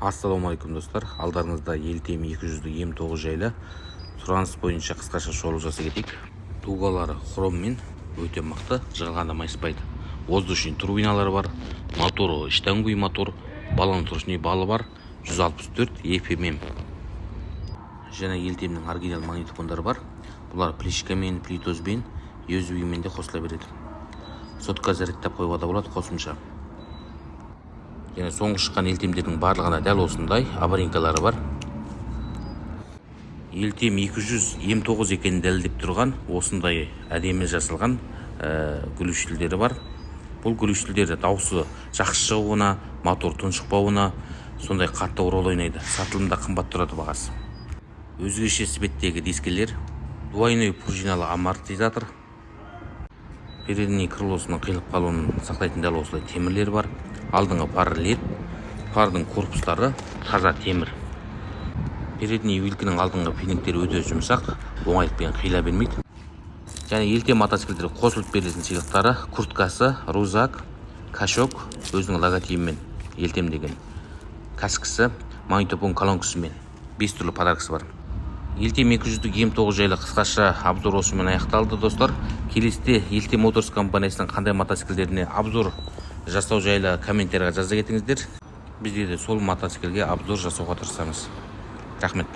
Ассалаумалейкум достар, алдарыңызда елтем 200-ді М9 жайлы сұраныс бойынша қысқаша шолу жасай кетейік. Дугалары хроммен өте мықты, жығылғанда майыспайды. Воздушный турбиналары бар, моторы штангуй мотор, балансырушный балы бар, 164 FMM. Және елтемнің оригинал магнитофондары бар. Бұлар плешкамен, плитозбен, USB-мен де қосыла береді. Сотқа зарядтап қоюға да болады қосымша. Және соңғы шыққан елтемдердің барлығына дәл осындай аваринкалары бар. Елтем 200 М9 екенін дәлелдеп тұрған осындай әдемі жасалған гүлішілдері бар. Бұл гүлішілдері дауысы жақсы шығуына, мотор тұншықпауына, сондай қатты рөл ойнайды. Сатылымда қымбат тұрады бағасы. Өзгеше спеттегі дискілер, двойной пружиналы амортизатор, передний крылосының қиылып қалуын сақтайтын дәл осылай темірлер бар. Алдыңғы пар лед, пардың корпустары таза темір. Передний вилкінің алдыңғы пенектері өте жұмсақ, оңайлықпен қиыла бермейді. Және елтем мотоциклдері қосылып берілетін сыйлықтары курткасы, рюкзак, кашок, өзінің логотипімен елтем деген, каскасы, магнитофон колонкасымен 5 түрлі подаркасы бар. Елтем 200-ді М9 жайлы қысқаша обзор осымен аяқталды достар. Келесіде Елтем Моторс компаниясының қандай мотоциклдеріне обзор жасау жайлы комменттерға жаза кетіңіздер. Бізде де сол мотоциклге обзор жасауға тырысамыз. Рахмет.